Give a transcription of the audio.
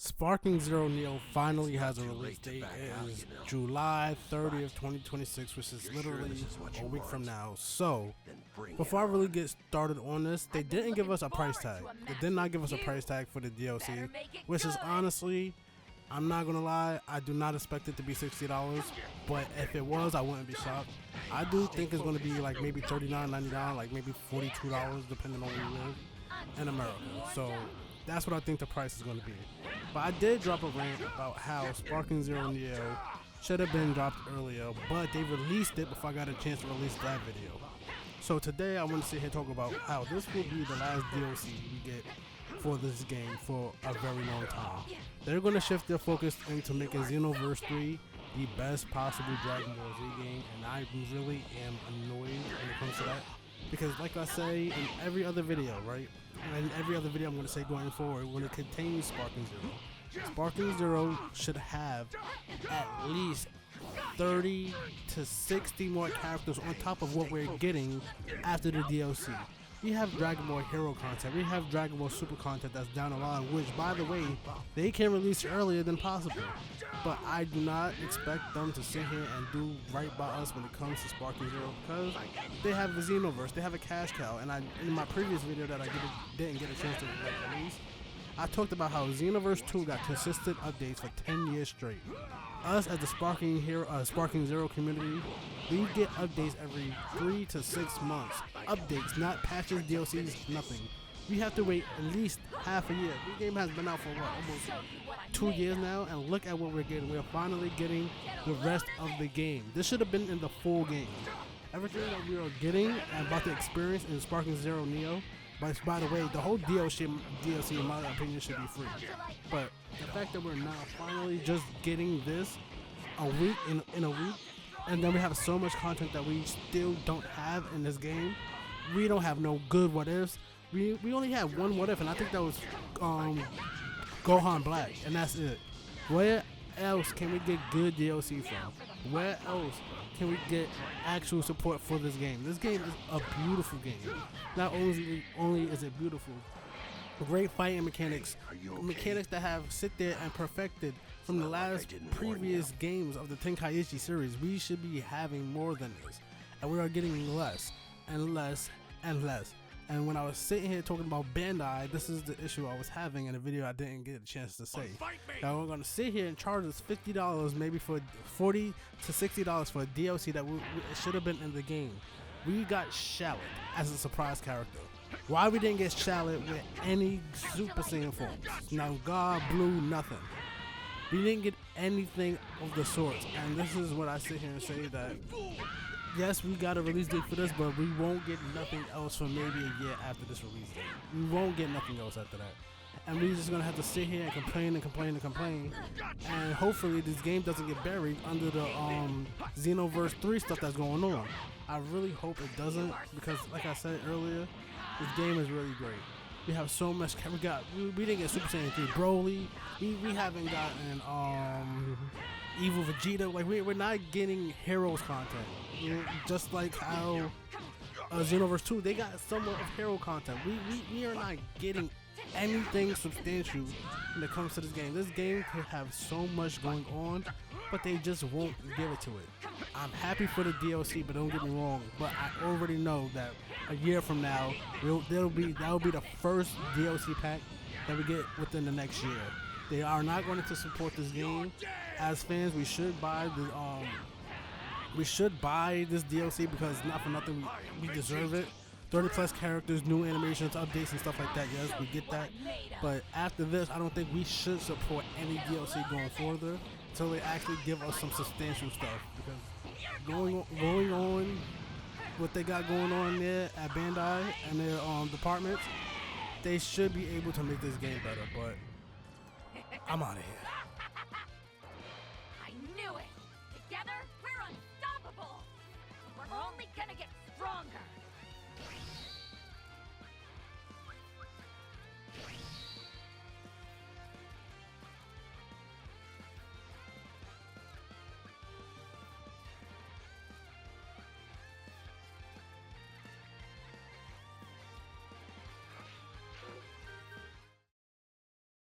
Sparking Zero Neo finally has a release date. It is July 30th, 2026, which is literally a week from now. So, before I really get started on this, they didn't give us a price tag. They did not give us a price tag for the DLC, which is honestly, I'm not gonna lie, I do not expect it to be $60, but if it was, I wouldn't be shocked. I do think it's gonna be like maybe $39.99, like maybe $42, depending on where you live in America. So that's what I think the price is going to be. But I did drop a rant about how Sparking Zero Neo should have been dropped earlier, but they released it before I got a chance to release that video. So today I want to sit here and talk about how this will be the last DLC we get for this game for a very long time. They're going to shift their focus into making Xenoverse 3 the best possible Dragon Ball Z game, and I really am annoyed when it comes to that. Because like I say in every other video, right? And every other video I'm going to say going forward, when it contains Sparking Zero, Sparking Zero should have at least 30 to 60 more characters on top of what we're getting after the DLC. We have Dragon Ball Hero content, we have Dragon Ball Super content that's down the line, which by the way, they can release earlier than possible. But I do not expect them to sit here and do right by us when it comes to Sparking Zero, because they have the Xenoverse, they have a cash cow, and in my previous video that I didn't get a chance to release, I talked about how Xenoverse 2 got consistent updates for 10 years straight. Us as the Sparking Zero community, we get updates every 3 to 6 months. Updates, not patches, DLCs, nothing. We have to wait at least half a year. This game has been out for what, almost 2 years now, and look at what we're getting. We're finally getting the rest of the game. This should have been in the full game. Everything that we are getting and about to experience in Sparking Zero Neo. But by the way, the whole DLC in my opinion should be free. But the fact that we're now finally just getting this a week in a week, and then we have so much content that we still don't have in this game. We don't have no good what ifs. We only have one what if, and I think that was Gohan Black, and that's it. Where else can we get good DLC from? Where else can we get actual support for this game? This game is a beautiful game. Not only is it beautiful, great fighting mechanics that have sit there and perfected from the last previous games of the Tenkaichi series. We should be having more than this, and we are getting less and less and less. And when I was sitting here talking about Bandai, this is the issue I was having in a video I didn't get a chance to say. Now we're gonna sit here and charge us $50, maybe for $40 to $60 for a DLC that it should have been in the game. We got Shallot as a surprise character. Why we didn't get Shallot with any Super Saiyan forms? Now God, Blue, nothing. We didn't get anything of the sorts, and this is what I sit here and say that yes, we got a release date for this, but we won't get nothing else for maybe a year after this release date. We won't get nothing else after that. And we're just gonna have to sit here and complain and complain and complain. And hopefully this game doesn't get buried under the Xenoverse 3 stuff that's going on. I really hope it doesn't, because like I said earlier, this game is really great. We have so much. We didn't get Super Saiyan 3 Broly. We haven't gotten Evil Vegeta. Like we're not getting Heroes content. Just like how Xenoverse 2, they got somewhat of hero content. We are not getting anything substantial when it comes to this game. This game could have so much going on, but they just won't give it to it. I'm happy for the DLC, but don't get me wrong. But I already know that a year from now, that will be the first DLC pack that we get within the next year. They are not going to support this game. As fans, we should buy this DLC, because not for nothing, we deserve it. 30 plus characters, new animations, updates and stuff like that. Yes, we get that. But after this, I don't think we should support any DLC going further until they actually give us some substantial stuff. Because going on what they got going on there at Bandai and their departments, they should be able to make this game better. But I'm out of here. I knew it! Together, we're unstoppable! We're only gonna get stronger!